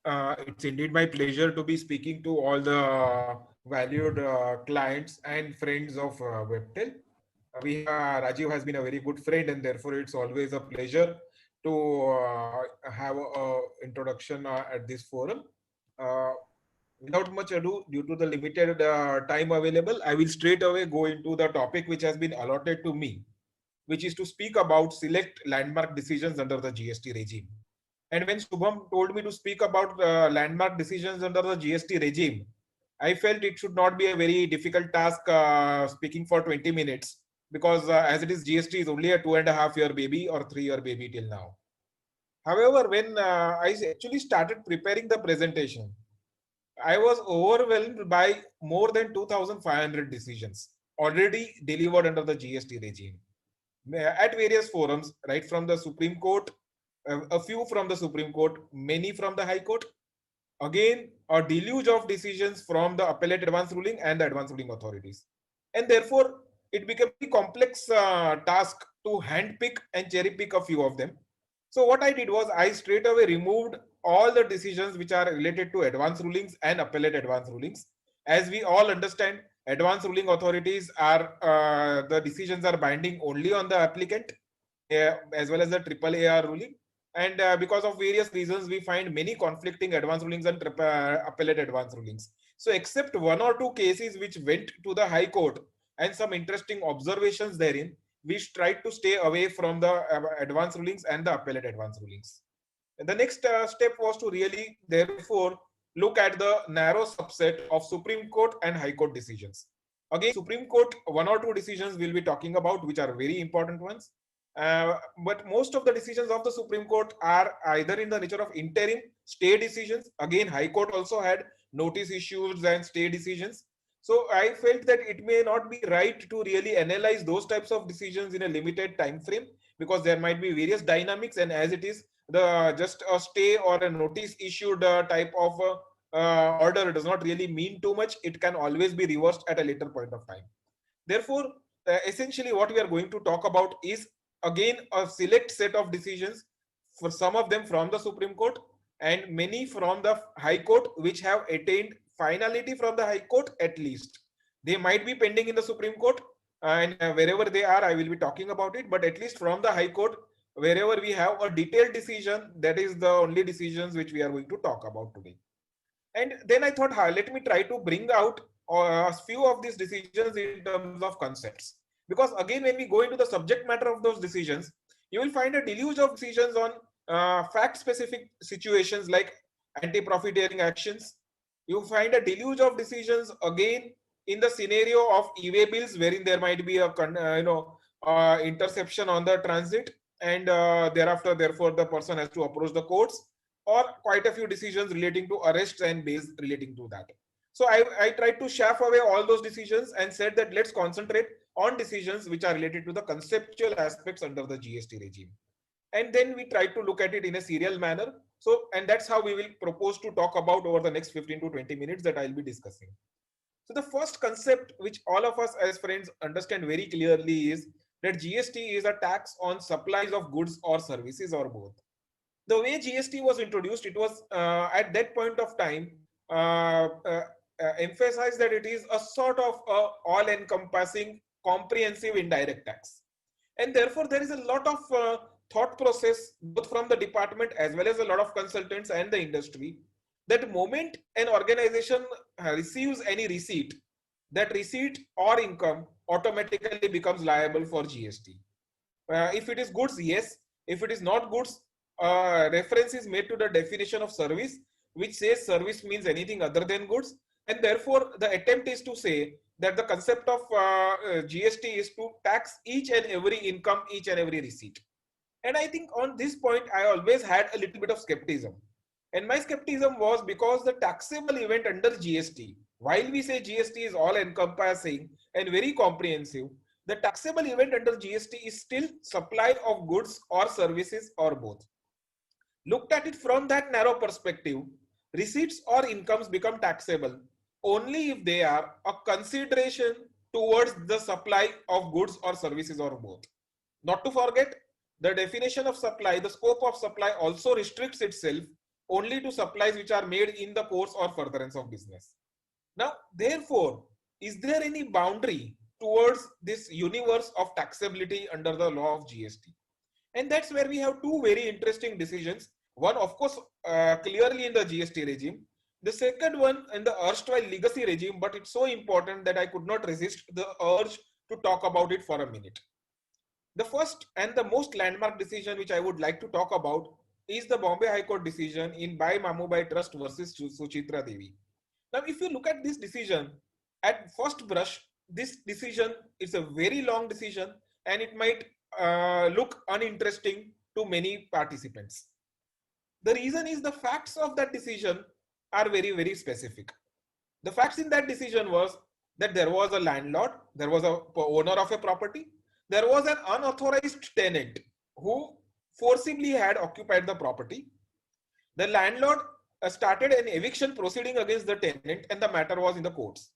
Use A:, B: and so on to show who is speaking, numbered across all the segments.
A: It's indeed my pleasure to be speaking to all the valued clients and friends of Webtel. Rajiv has been a very good friend, and therefore it's always a pleasure to have a introduction at this forum. Uh, Without much ado, due to the limited time available, I will straight away go into the topic which has been allotted to me, which is to speak about select landmark decisions under the GST regime. And when Shubham told me to speak about landmark decisions under the GST regime, I felt it should not be a very difficult task speaking for 20 minutes because as it is, GST is only a 2.5 year baby or 3 year baby till now. However, when I actually started preparing the presentation, I was overwhelmed by more than 2,500 decisions already delivered under the GST regime at various forums, right from the Supreme Court, a few from the Supreme Court, many from the High Court. Again, a deluge of decisions from the appellate advance ruling and the advance ruling authorities. And therefore, it became a complex task to handpick and cherry pick a few of them. So what I did was I straight away removed all the decisions which are related to advance rulings and appellate advance rulings. As we all understand, advance ruling authorities are the decisions are binding only on the applicant as well as the triple AR ruling. And because of various reasons, we find many conflicting advance rulings and appellate advance rulings. So except one or two cases which went to the High Court and some interesting observations therein, we tried to stay away from the advance rulings and the appellate advance rulings. And the next step was to really, therefore, look at the narrow subset of Supreme Court and High Court decisions. Again, Supreme Court, one or two decisions we'll be talking about, which are very important ones. But most of the decisions of the Supreme Court are either in the nature of interim stay decisions. Again, High Court also had notice issues and stay decisions. So I felt that it may not be right to really analyze those types of decisions in a limited time frame because there might be various dynamics, and as it is the just a stay or a notice issued type of order does not really mean too much. It can always be reversed at a later point of time. Therefore, essentially what we are going to talk about is again a select set of decisions, for some of them from the Supreme Court and many from the High Court, which have attained finality from the High Court at least. They might be pending in the Supreme Court, and wherever they are, I will be talking about it. But at least from the High Court, wherever we have a detailed decision, that is the only decisions which we are going to talk about today. And then I thought, let me try to bring out a few of these decisions in terms of concepts. Because again, when we go into the subject matter of those decisions, you will find a deluge of decisions on fact-specific situations like anti-profiteering actions. You find a deluge of decisions again in the scenario of e-way bills, wherein there might be a interception on the transit, and thereafter, therefore, the person has to approach the courts, or quite a few decisions relating to arrests and bails relating to that. So I tried to chaff away all those decisions and said that let's concentrate on decisions which are related to the conceptual aspects under the GST regime. And then we tried to look at it in a serial manner. So, and that's how we will propose to talk about over the next 15 to 20 minutes that I'll be discussing. So the first concept which all of us as friends understand very clearly is that GST is a tax on supplies of goods or services or both. The way GST was introduced, it was at that point of time emphasized that it is a sort of all-encompassing, comprehensive indirect tax, and therefore there is a lot of thought process both from the department as well as a lot of consultants and the industry that moment an organization receives any receipt, that receipt or income automatically becomes liable for GST. If it is goods, yes. If it is not goods, reference is made to the definition of service, which says service means anything other than goods. And therefore, the attempt is to say that the concept of GST is to tax each and every income, each and every receipt. And I think on this point, I always had a little bit of skepticism. And my skepticism was because the taxable event under GST, while we say GST is all encompassing and very comprehensive, the taxable event under GST is still supply of goods or services or both. Looked at it from that narrow perspective, receipts or incomes become taxable only if they are a consideration towards the supply of goods or services or both. Not to forget, the definition of supply, the scope of supply also restricts itself only to supplies which are made in the course or furtherance of business. Now, therefore, is there any boundary towards this universe of taxability under the law of GST? And that's where we have two very interesting decisions. One, of course, clearly in the GST regime. The second one in the erstwhile legacy regime, but it's so important that I could not resist the urge to talk about it for a minute. The first and the most landmark decision which I would like to talk about is the Bombay High Court decision in Bai Mamubai Trust versus Suchitra Devi. Now, if you look at this decision, at first brush, this decision is a very long decision and it might look uninteresting to many participants. The reason is the facts of that decision are very, very specific. The facts in that decision was that there was a landlord, there was a owner of a property, there was an unauthorized tenant who forcibly had occupied the property. The landlord started an eviction proceeding against the tenant and the matter was in the courts.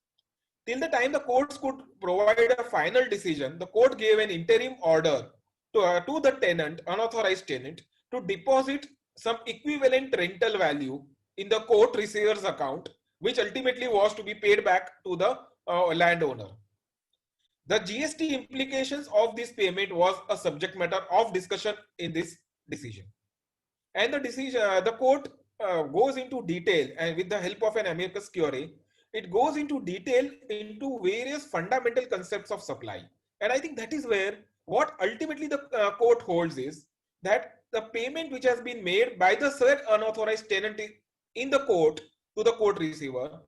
A: Till the time the courts could provide a final decision, the court gave an interim order to the tenant, unauthorized tenant, to deposit some equivalent rental value in the court receiver's account, which ultimately was to be paid back to the landowner. The GST implications of this payment was a subject matter of discussion in this decision. And the court goes into detail, and with the help of an amicus curiae, it goes into detail into various fundamental concepts of supply. And I think that is where what ultimately the court holds is that the payment which has been made by the said unauthorized tenant in the court to the court receiver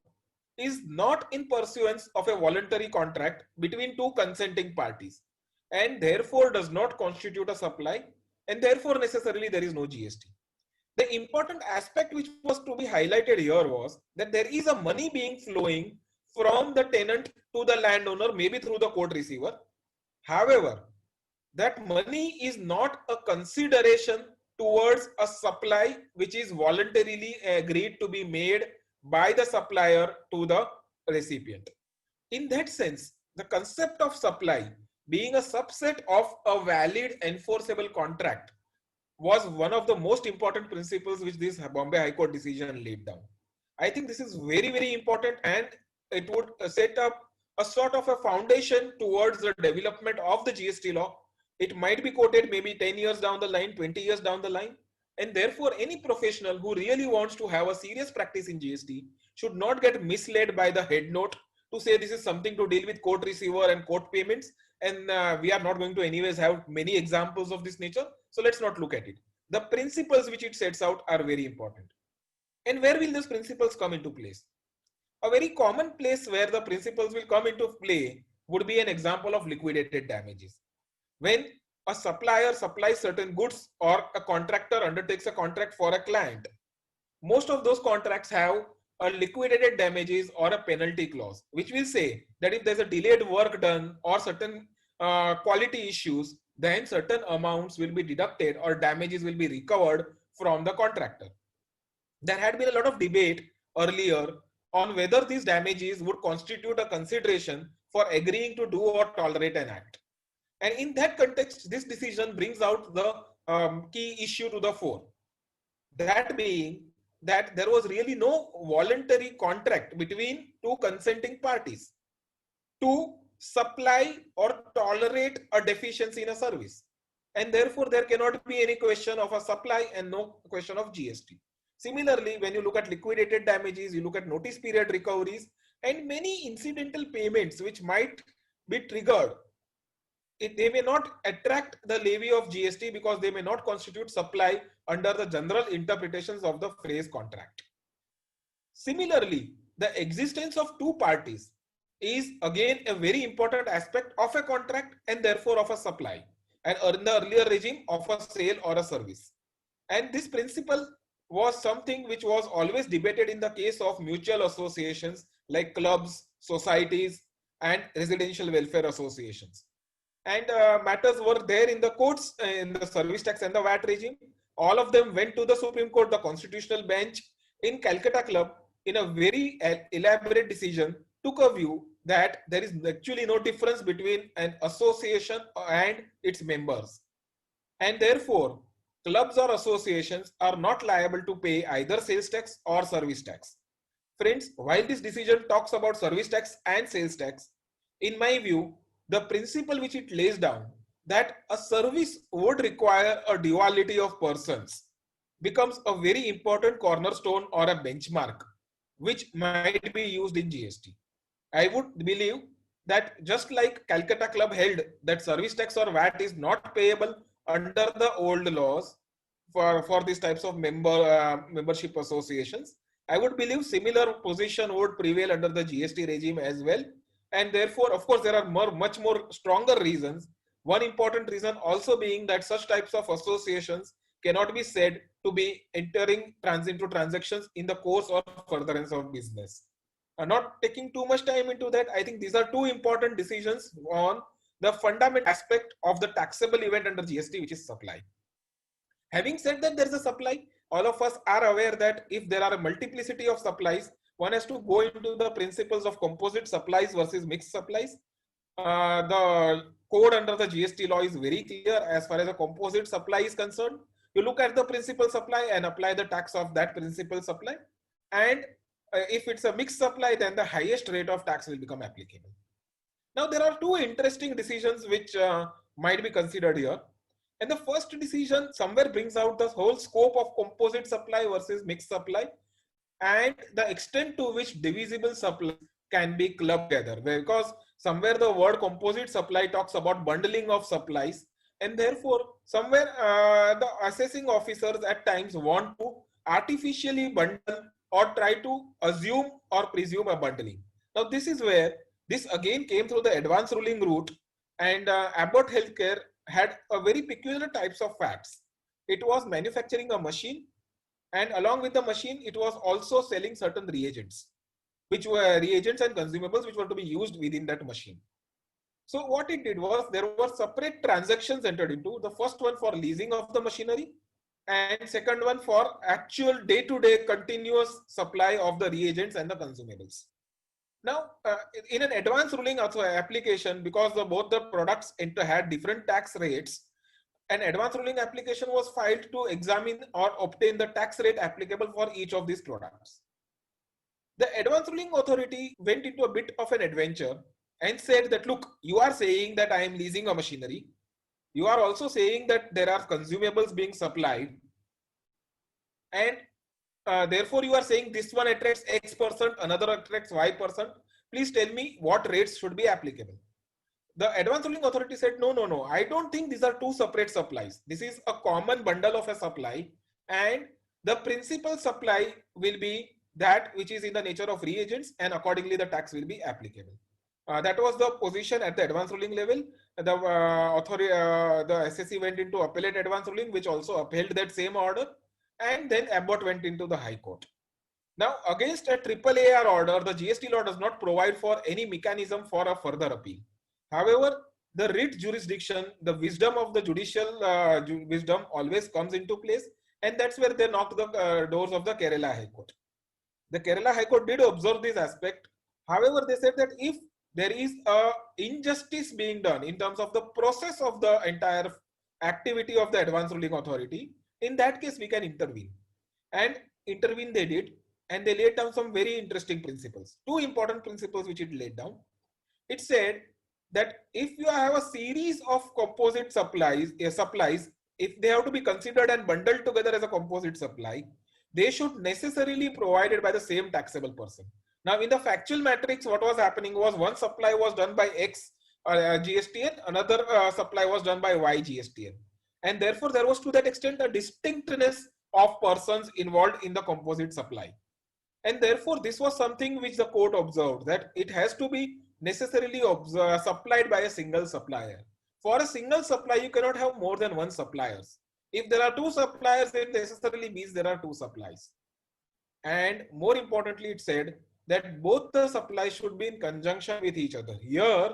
A: is not in pursuance of a voluntary contract between two consenting parties and therefore does not constitute a supply, and therefore necessarily there is no GST. The important aspect which was to be highlighted here was that there is a money being flowing from the tenant to the landowner, maybe through the court receiver. However, that money is not a consideration towards a supply which is voluntarily agreed to be made by the supplier to the recipient. In that sense, the concept of supply being a subset of a valid enforceable contract was one of the most important principles which this Bombay High Court decision laid down. I think this is very, very important, and it would set up a sort of a foundation towards the development of the GST law. It might be quoted maybe 10 years down the line, 20 years down the line. And therefore, any professional who really wants to have a serious practice in GST should not get misled by the head note to say this is something to deal with court receiver and court payments. And we are not going to anyways have many examples of this nature. So let's not look at it. The principles which it sets out are very important. And where will these principles come into place? A very common place where the principles will come into play would be an example of liquidated damages. When a supplier supplies certain goods or a contractor undertakes a contract for a client, most of those contracts have a liquidated damages or a penalty clause, which will say that if there's a delayed work done or certain quality issues, then certain amounts will be deducted or damages will be recovered from the contractor. There had been a lot of debate earlier on whether these damages would constitute a consideration for agreeing to do or tolerate an act. And in that context, this decision brings out the key issue to the fore. That being that there was really no voluntary contract between two consenting parties to supply or tolerate a deficiency in a service. And therefore, there cannot be any question of a supply and no question of GST. Similarly, when you look at liquidated damages, you look at notice period recoveries and many incidental payments which might be triggered. They may not attract the levy of GST because they may not constitute supply under the general interpretations of the phrase contract. Similarly, the existence of two parties is again a very important aspect of a contract and therefore of a supply, and in the earlier regime of a sale or a service. And this principle was something which was always debated in the case of mutual associations like clubs, societies, and residential welfare associations. And matters were there in the courts, in the service tax and the VAT regime. All of them went to the Supreme Court, the constitutional bench in Calcutta Club, in a very elaborate decision, took a view that there is actually no difference between an association and its members. And therefore, clubs or associations are not liable to pay either sales tax or service tax. Friends, while this decision talks about service tax and sales tax, in my view, the principle which it lays down that a service would require a duality of persons becomes a very important cornerstone or a benchmark which might be used in GST. I would believe that just like Calcutta Club held that service tax or VAT is not payable under the old laws for these types of membership associations, I would believe similar position would prevail under the GST regime as well. And therefore, of course, there are much more stronger reasons. One important reason also being that such types of associations cannot be said to be entering into transactions in the course or furtherance of business. Not taking too much time into that, I think these are two important decisions on the fundamental aspect of the taxable event under GST, which is supply. Having said that there is a supply, all of us are aware that if there are a multiplicity of supplies, one has to go into the principles of composite supplies versus mixed supplies. The code under the GST law is very clear as far as a composite supply is concerned. You look at the principal supply and apply the tax of that principal supply. And if it's a mixed supply, then the highest rate of tax will become applicable. Now, there are two interesting decisions which might be considered here. And the first decision somewhere brings out the whole scope of composite supply versus mixed supply and the extent to which divisible supply can be clubbed together. Because somewhere the word composite supply talks about bundling of supplies, and therefore somewhere the assessing officers at times want to artificially bundle or try to assume or presume a bundling. Now this is where this again came through the advanced ruling route, and Abbott Healthcare had a very peculiar types of facts. It was manufacturing a machine, and along with the machine, it was also selling certain reagents, which were reagents and consumables which were to be used within that machine. So what it did was there were separate transactions entered into. The first one for leasing of the machinery, and second one for actual day-to-day continuous supply of the reagents and the consumables. Now, in an advanced ruling also application, because both the products had different tax rates, an advanced ruling application was filed to examine or obtain the tax rate applicable for each of these products. The advanced ruling authority went into a bit of an adventure and said that, look, you are saying that I am leasing a machinery. You are also saying that there are consumables being supplied. And therefore, you are saying this one attracts X%, another attracts Y%. Please tell me what rates should be applicable. The advanced ruling authority said, no, I don't think these are two separate supplies. This is a common bundle of a supply, and the principal supply will be that which is in the nature of reagents, and accordingly the tax will be applicable. That was the position at the advanced ruling level. The SSC went into appellate advanced ruling, which also upheld that same order, and then Abbott went into the High Court. Now, against a AAAR order, the GST law does not provide for any mechanism for a further appeal. However, the writ jurisdiction, the wisdom of the judicial wisdom always comes into place, and that's where they knocked the doors of the Kerala High Court. The Kerala High Court did observe this aspect. However, they said that if there is a injustice being done in terms of the process of the entire activity of the advanced ruling authority, in that case we can intervene. And intervene they did, and they laid down some very interesting principles. Two important principles which it laid down. It said that if you have a series of composite supplies, if they have to be considered and bundled together as a composite supply, they should necessarily be provided by the same taxable person. Now, in the factual matrix, what was happening was one supply was done by X GSTN, another supply was done by Y GSTN. And therefore, there was to that extent a distinctness of persons involved in the composite supply. And therefore, this was something which the court observed, that it has to be necessarily supplied by a single supplier. For a single supply, you cannot have more than one suppliers. If there are two suppliers, it necessarily means there are two supplies. And more importantly, it said that both the supplies should be in conjunction with each other. Here,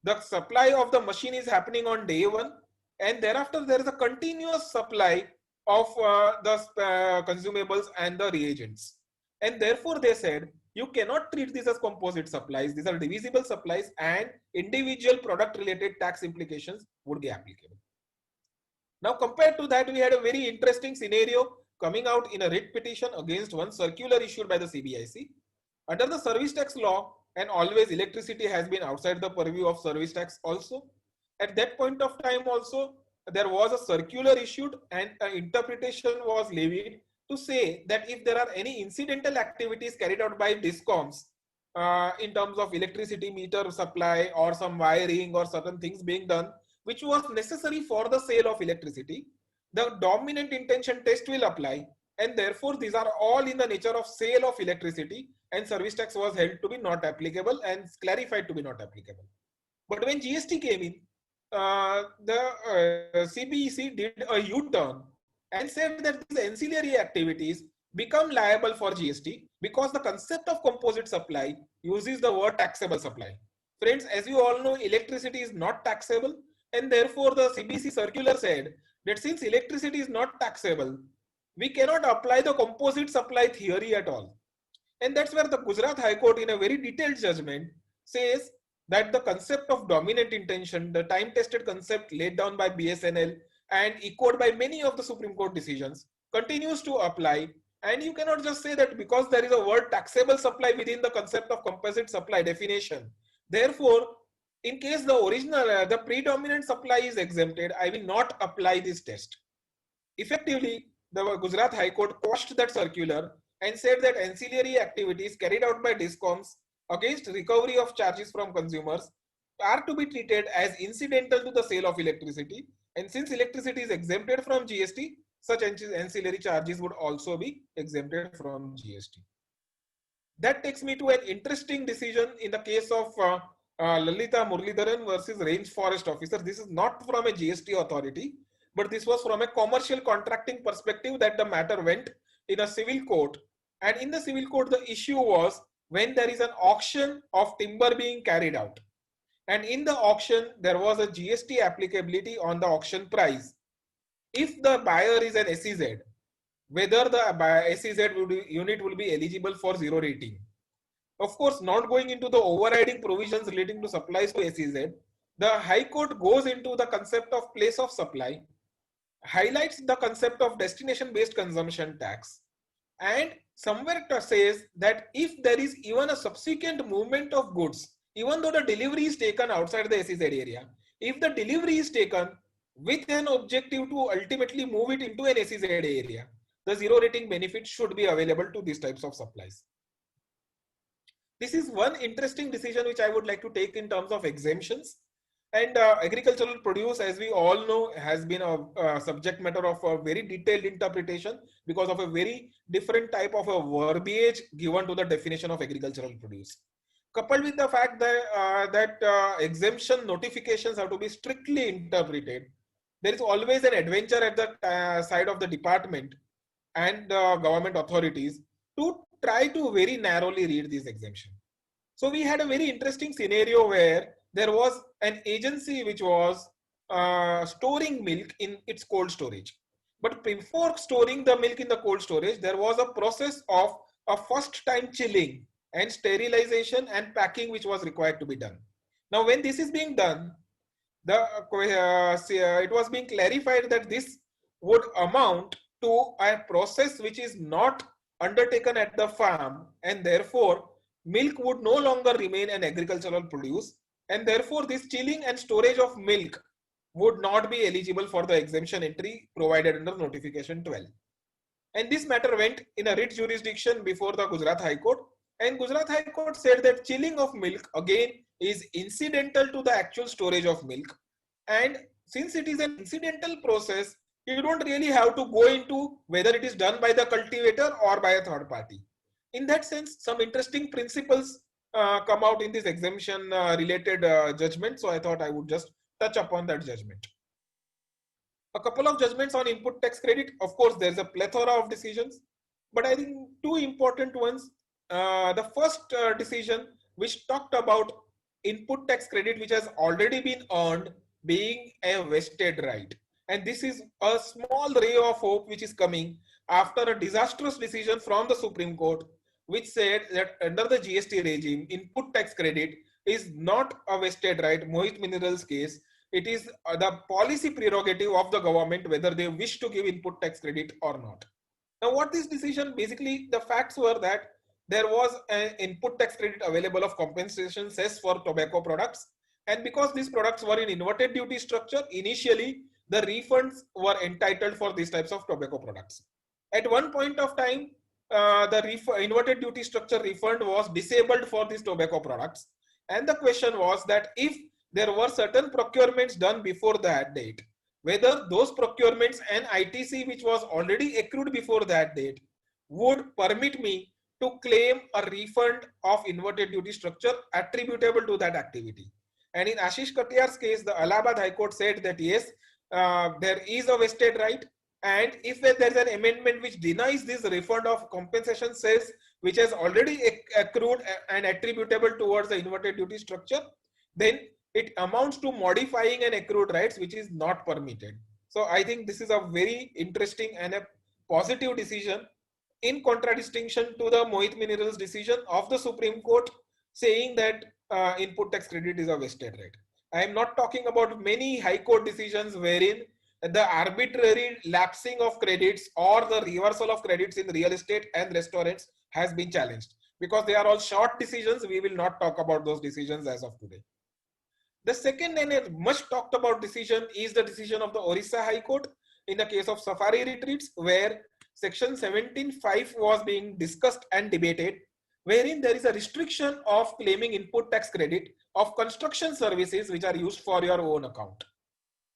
A: the supply of the machine is happening on day one, and thereafter there is a continuous supply of the consumables and the reagents. And therefore, they said you cannot treat these as composite supplies. These are divisible supplies, and individual product related tax implications would be applicable. Now, compared to that, we had a very interesting scenario coming out in a writ petition against one circular issued by the CBIC. Under the service tax law, and always electricity has been outside the purview of service tax also. At that point of time also, there was a circular issued and an interpretation was levied to say that if there are any incidental activities carried out by DISCOMs in terms of electricity meter supply or some wiring or certain things being done, which was necessary for the sale of electricity, the dominant intention test will apply, and therefore these are all in the nature of sale of electricity, and service tax was held to be not applicable and clarified to be not applicable. But when GST came in, the CBEC did a U-turn and said that these ancillary activities become liable for GST because the concept of composite supply uses the word taxable supply. Friends, as you all know, electricity is not taxable, and therefore the CBC circular said that since electricity is not taxable, we cannot apply the composite supply theory at all. And that's where the Gujarat High Court, in a very detailed judgment, says that the concept of dominant intention, the time-tested concept laid down by BSNL and echoed by many of the Supreme Court decisions, continues to apply. And you cannot just say that because there is a word taxable supply within the concept of composite supply definition, therefore, in case the original, the predominant supply is exempted, I will not apply this test. Effectively, the Gujarat High Court quashed that circular and said that ancillary activities carried out by DISCOMs against recovery of charges from consumers are to be treated as incidental to the sale of electricity. And since electricity is exempted from GST, such ancillary charges would also be exempted from GST. That takes me to an interesting decision in the case of Lalita Muralidharan versus Range Forest Officer. This is not from a GST authority, but this was from a commercial contracting perspective that the matter went in a civil court. And in the civil court, the issue was when there is an auction of timber being carried out. And in the auction, there was a GST applicability on the auction price. If the buyer is an SEZ, whether the SEZ unit will be eligible for zero rating. Of course, not going into the overriding provisions relating to supplies to SEZ, the High Court goes into the concept of place of supply, highlights the concept of destination-based consumption tax, and somewhere it says that if there is even a subsequent movement of goods, even though the delivery is taken outside the SEZ area, if the delivery is taken with an objective to ultimately move it into an SEZ area, the zero rating benefit should be available to these types of supplies. This is one interesting decision which I would like to take in terms of exemptions. And agricultural produce, as we all know, has been a subject matter of a very detailed interpretation because of a very different type of a verbiage given to the definition of agricultural produce. Coupled with the fact that, exemption notifications have to be strictly interpreted, there is always an adventure at the side of the department and government authorities to try to very narrowly read this exemption. So we had a very interesting scenario where there was an agency which was storing milk in its cold storage. But before storing the milk in the cold storage, there was a process of a first time chilling and sterilization and packing which was required to be done. Now, when this is being done, it was being clarified that this would amount to a process which is not undertaken at the farm, and therefore milk would no longer remain an agricultural produce, and therefore this chilling and storage of milk would not be eligible for the exemption entry provided under notification 12. And this matter went in a writ jurisdiction before the Gujarat High Court, and Gujarat High Court said that chilling of milk again is incidental to the actual storage of milk, and since it is an incidental process, you don't really have to go into whether it is done by the cultivator or by a third party. In that sense, some interesting principles come out in this exemption related judgment. So I thought I would just touch upon that judgment. A couple of judgments on input tax credit. Of course, there's a plethora of decisions, but I think two important ones. The first decision which talked about input tax credit which has already been earned being a vested right. And this is a small ray of hope which is coming after a disastrous decision from the Supreme Court, which said that under the GST regime, input tax credit is not a vested right, Mohit Minerals case, it is the policy prerogative of the government whether they wish to give input tax credit or not. Now, what this decision, basically the facts were that there was an input tax credit available of compensation cess for tobacco products, and because these products were in inverted duty structure, initially the refunds were entitled for these types of tobacco products. At one point of time, the inverted duty structure refund was disabled for these tobacco products, and the question was that if there were certain procurements done before that date, whether those procurements and ITC which was already accrued before that date would permit me to claim a refund of inverted duty structure attributable to that activity. And in Ashish Katiyar's case, the Allahabad High Court said that yes, there is a vested right, and if there is an amendment which denies this refund of compensation cess which has already accrued and attributable towards the inverted duty structure, then it amounts to modifying an accrued rights which is not permitted. So I think this is a very interesting and a positive decision, in contradistinction to the Mohit Minerals decision of the Supreme Court saying that input tax credit is a vested right. I am not talking about many High Court decisions wherein the arbitrary lapsing of credits or the reversal of credits in real estate and restaurants has been challenged. Because they are all short decisions, we will not talk about those decisions as of today. The second and a much talked about decision is the decision of the Orissa High Court in the case of safari retreats, where section 17(5) was being discussed and debated, wherein there is a restriction of claiming input tax credit of construction services which are used for your own account.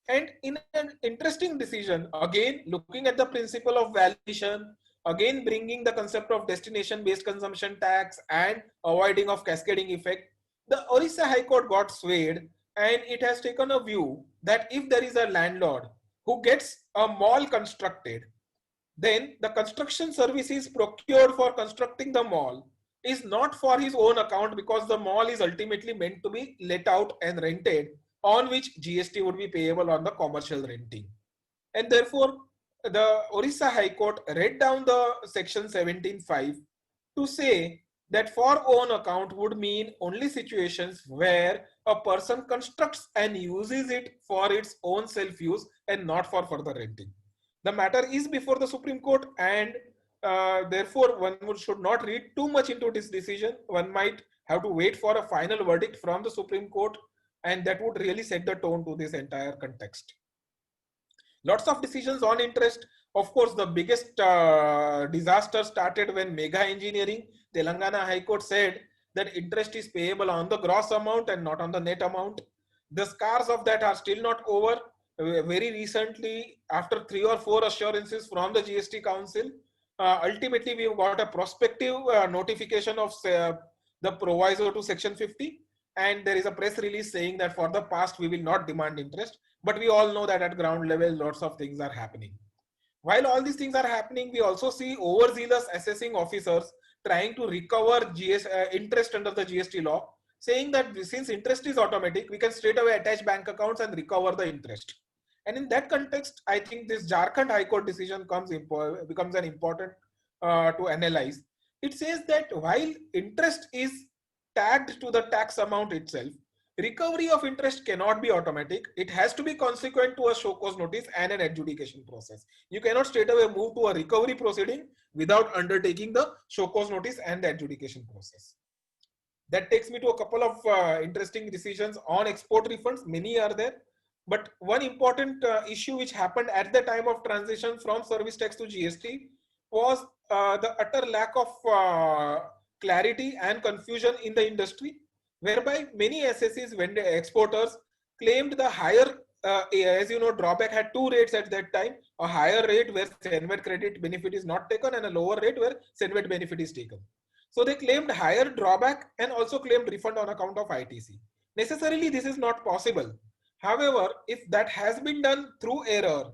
A: And in an interesting decision, again looking at the principle of valuation, again bringing the concept of destination based consumption tax and avoiding of cascading effect, the Orissa High Court got swayed, and it has taken a view that if there is a landlord who gets a mall constructed, then the construction services procured for constructing the mall is not for his own account, because the mall is ultimately meant to be let out and rented, on which GST would be payable on the commercial renting. And therefore, the Orissa High Court read down the section 17(5) to say that for own account would mean only situations where a person constructs and uses it for its own self-use and not for further renting. The matter is before the Supreme Court, and therefore one should not read too much into this decision. One might have to wait for a final verdict from the Supreme Court, and that would really set the tone to this entire context. Lots of decisions on interest. Of course, the biggest disaster started when Mega Engineering, Telangana High Court said that interest is payable on the gross amount and not on the net amount. The scars of that are still not over. Very recently, after 3 or 4 assurances from the GST Council, ultimately we got a prospective notification of the proviso to section 50, and there is a press release saying that for the past we will not demand interest, but we all know that at ground level lots of things are happening. While all these things are happening, we also see overzealous assessing officers trying to recover interest under the GST law, saying that since interest is automatic, we can straight away attach bank accounts and recover the interest. And in that context, I think this Jharkhand High Court decision becomes an important to analyze. It says that while interest is tagged to the tax amount itself, recovery of interest cannot be automatic. It has to be consequent to a show cause notice and an adjudication process. You cannot straight away move to a recovery proceeding without undertaking the show cause notice and the adjudication process. That takes me to a couple of interesting decisions on export refunds. Many are there, but one important issue which happened at the time of transition from service tax to GST was the utter lack of clarity and confusion in the industry, whereby many SSEs, exporters, claimed the higher, as you know, drawback had 2 rates at that time: a higher rate where Senvet credit benefit is not taken, and a lower rate where Senvet benefit is taken. So they claimed higher drawback and also claimed refund on account of ITC. Necessarily, this is not possible. However, if that has been done through error,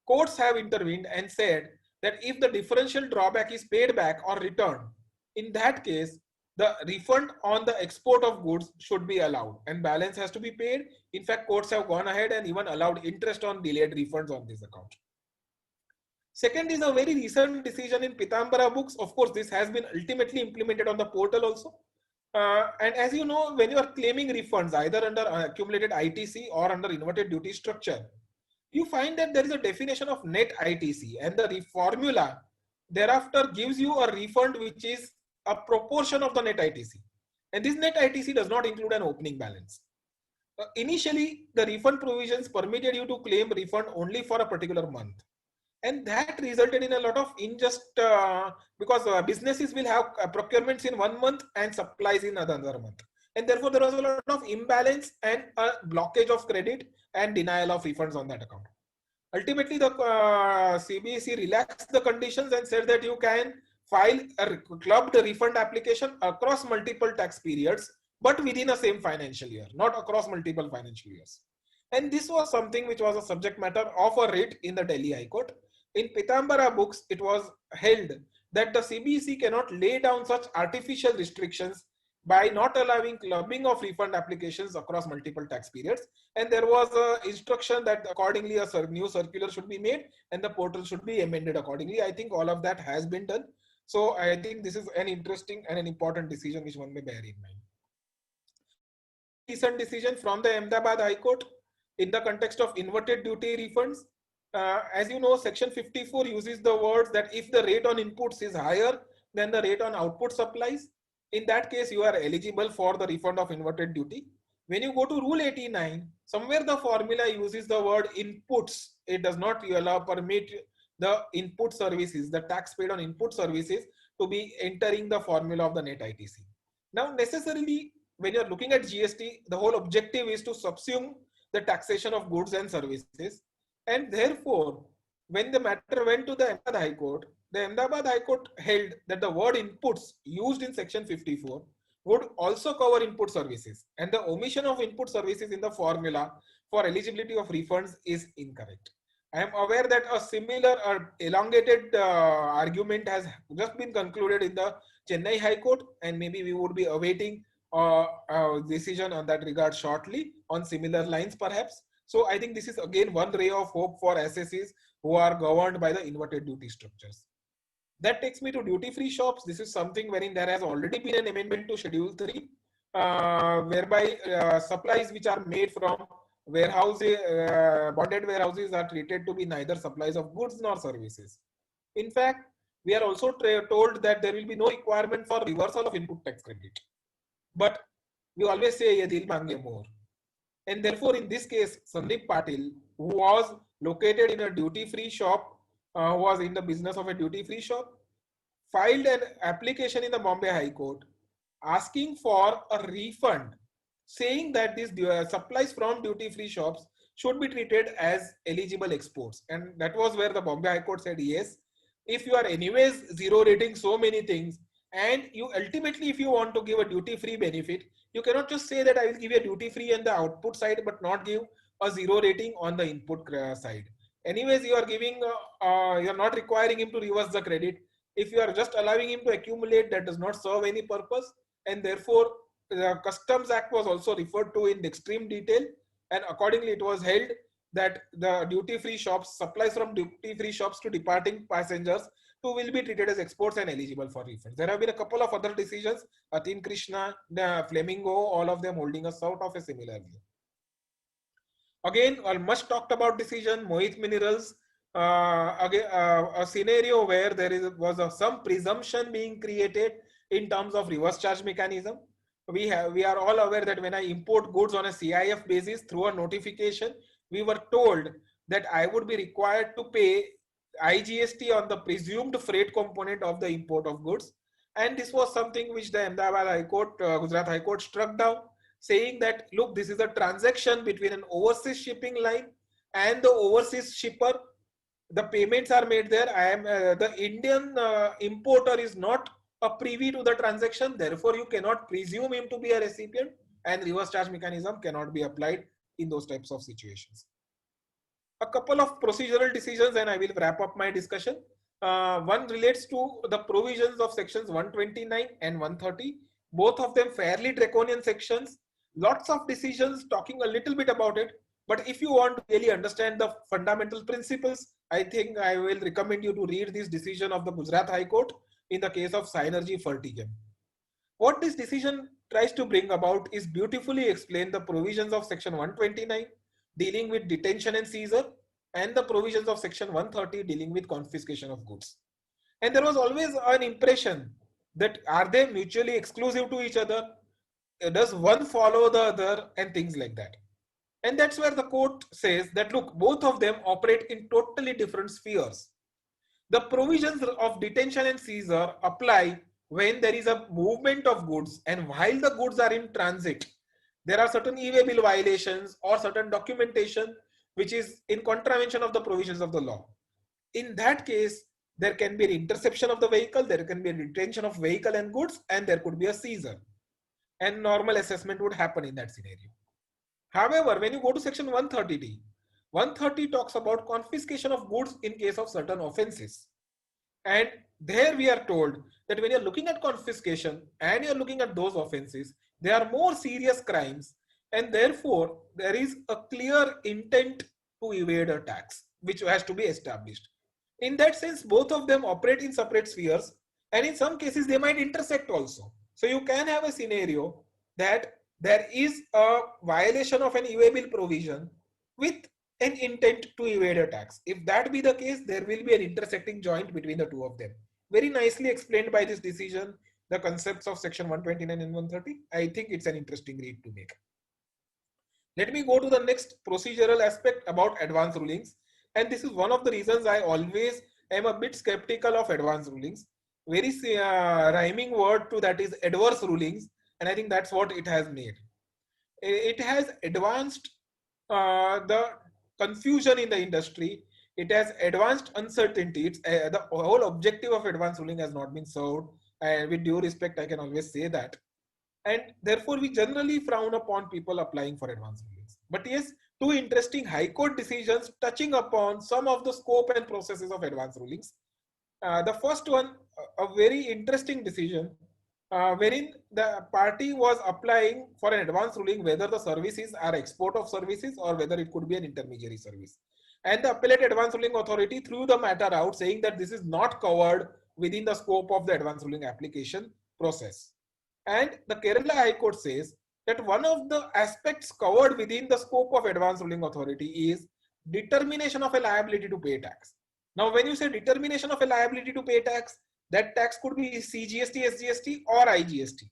A: courts have intervened and said that if the differential drawback is paid back or returned, in that case, the refund on the export of goods should be allowed and balance has to be paid. In fact, courts have gone ahead and even allowed interest on delayed refunds on this account. Second is a very recent decision in Pitambara books. Of course, this has been ultimately implemented on the portal also. And as you know, when you are claiming refunds either under accumulated ITC or under inverted duty structure, you find that there is a definition of net ITC, and the formula thereafter gives you a refund which is a proportion of the net ITC. And this net ITC does not include an opening balance. Initially, the refund provisions permitted you to claim refund only for a particular month. And that resulted in a lot of unjust, because businesses will have procurements in 1 month and supplies in another month. And therefore, there was a lot of imbalance and a blockage of credit and denial of refunds on that account. Ultimately, the CBSE relaxed the conditions and said that you can file a clubbed refund application across multiple tax periods, but within a same financial year, not across multiple financial years. And this was something which was a subject matter of a writ in the Delhi High Court. In Pitambara books, it was held that the CBSE cannot lay down such artificial restrictions by not allowing clubbing of refund applications across multiple tax periods. And there was an instruction that accordingly a new circular should be made and the portal should be amended accordingly. I think all of that has been done. So I think this is an interesting and an important decision which one may bear in mind. Recent decision from the Ahmedabad High Court in the context of inverted duty refunds. As you know, section 54 uses the words that if the rate on inputs is higher than the rate on output supplies, in that case, you are eligible for the refund of inverted duty. When you go to Rule 89, somewhere the formula uses the word inputs. It does not permit the input services, the tax paid on input services, to be entering the formula of the net ITC. Now, necessarily, when you're looking at GST, the whole objective is to subsume the taxation of goods and services. And therefore, when the matter went to the Ahmedabad High Court, the Ahmedabad High Court held that the word inputs used in section 54 would also cover input services, and the omission of input services in the formula for eligibility of refunds is incorrect. I am aware that a similar elongated argument has just been concluded in the Chennai High Court, and maybe we would be awaiting a decision on that regard shortly on similar lines perhaps. So I think this is again one ray of hope for SSEs who are governed by the inverted duty structures. That takes me to duty-free shops. This is something wherein there has already been an amendment to Schedule 3, whereby supplies which are made from warehouses, bonded warehouses are treated to be neither supplies of goods nor services. In fact, we are also told that there will be no requirement for reversal of input tax credit. But we always say, "Ye dil mange more." And therefore, in this case, Sandeep Patil, who was located in a duty-free shop, who was in the business of a duty-free shop, filed an application in the Bombay High Court asking for a refund, saying that these supplies from duty-free shops should be treated as eligible exports. And that was where the Bombay High Court said, yes, if you are anyways zero rating so many things, and you ultimately, if you want to give a duty-free benefit, you cannot just say that I will give you a duty-free on the output side, but not give a zero rating on the input side. Anyways, you are giving, you are not requiring him to reverse the credit. If you are just allowing him to accumulate, that does not serve any purpose. And therefore, the Customs Act was also referred to in extreme detail. And accordingly, it was held that the duty-free shops, supplies from duty-free shops to departing passengers, who will be treated as exports and eligible for refunds. There have been a couple of other decisions, Atin Krishna, Flamingo, all of them holding us out of a similar view. Again, a much talked about decision, Mohit Minerals, again, a scenario where there was some presumption being created in terms of reverse charge mechanism. We are all aware that when I import goods on a CIF basis through a notification, we were told that I would be required to pay IGST on the presumed freight component of the import of goods. And this was something which the Ahmedabad High Court, Gujarat High Court struck down, saying that, look, this is a transaction between an overseas shipping line and the overseas shipper. The payments are made there. The Indian importer is not a privy to the transaction. Therefore, you cannot presume him to be a recipient, and reverse charge mechanism cannot be applied in those types of situations. A couple of procedural decisions, and I will wrap up my discussion. One relates to the provisions of sections 129 and 130, both of them fairly draconian sections. Lots of decisions talking a little bit about it, but if you want to really understand the fundamental principles, I think I will recommend you to read this decision of the Gujarat High Court in the case of Synergy Fertigem. What this decision tries to bring about is beautifully explain the provisions of section 129 dealing with detention and seizure and the provisions of section 130 dealing with confiscation of goods. And there was always an impression that are they mutually exclusive to each other? Does one follow the other and things like that? And that's where the court says that look, both of them operate in totally different spheres. The provisions of detention and seizure apply when there is a movement of goods and while the goods are in transit, there are certain e-way bill violations or certain documentation which is in contravention of the provisions of the law. In that case, there can be an interception of the vehicle, there can be a detention of vehicle and goods, and there could be a seizure. And normal assessment would happen in that scenario. However, when you go to section 130D, 130 talks about confiscation of goods in case of certain offenses. And there we are told that when you're looking at confiscation and you're looking at those offenses, they are more serious crimes and therefore there is a clear intent to evade a tax which has to be established. In that sense, both of them operate in separate spheres and in some cases they might intersect also. So you can have a scenario that there is a violation of an e-way bill provision with an intent to evade a tax. If that be the case, there will be an intersecting joint between the two of them. Very nicely explained by this decision, the concepts of section 129 and 130. I think it's an interesting read to make. Let me go to the next procedural aspect about advance rulings. And this is one of the reasons I always am a bit skeptical of advance rulings. Very rhyming word to that is adverse rulings. And I think that's what it has made. It has advanced the confusion in the industry. It has advanced uncertainty. It's, the whole objective of advance ruling has not been served. And with due respect, I can always say that. And therefore, we generally frown upon people applying for advance rulings. But yes, two interesting High Court decisions touching upon some of the scope and processes of advance rulings. The first one, a very interesting decision, wherein the party was applying for an advance ruling whether the services are export of services or whether it could be an intermediary service. And the appellate advance ruling authority threw the matter out saying that this is not covered within the scope of the advance ruling application process. And the Kerala High Court says that one of the aspects covered within the scope of advance ruling authority is determination of a liability to pay tax. Now, when you say determination of a liability to pay tax, that tax could be CGST, SGST or IGST.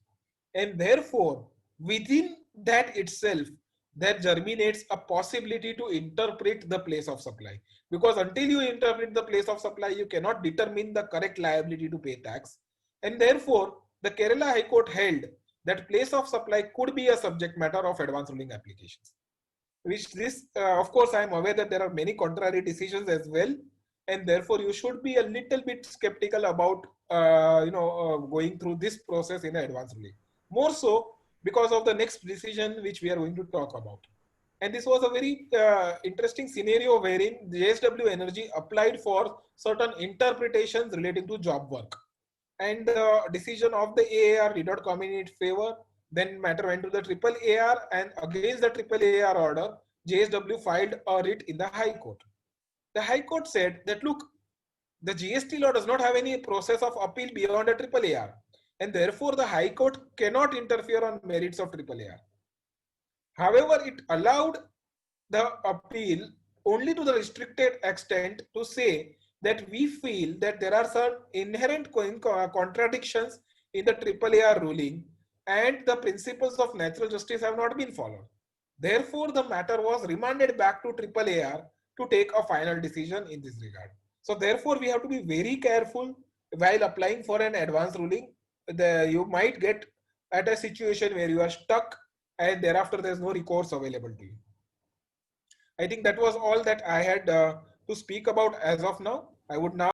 A: And therefore, within that itself, there germinates a possibility to interpret the place of supply. Because until you interpret the place of supply, you cannot determine the correct liability to pay tax. And therefore, the Kerala High Court held that place of supply could be a subject matter of advance ruling applications. Which this, of course, I am aware that there are many contrary decisions as well. And therefore, you should be a little bit skeptical about going through this process in advance ruling. More so because of the next decision which we are going to talk about. And this was a very interesting scenario wherein JSW Energy applied for certain interpretations relating to job work. And the decision of the AAR did not come in its favor. Then matter went to the triple AR, and against the triple AR order, JSW filed a writ in the High Court. The High Court said that, look, the GST law does not have any process of appeal beyond a triple AR, and therefore the High Court cannot interfere on merits of triple AR. However, it allowed the appeal only to the restricted extent to say that we feel that there are some inherent contradictions in the triple AR ruling and the principles of natural justice have not been followed. Therefore, the matter was remanded back to triple AR to take a final decision in this regard. So therefore, we have to be very careful while applying for an advance ruling. You might get at a situation where you are stuck and thereafter there is no recourse available to you. I think that was all that I had to speak about as of now. I would now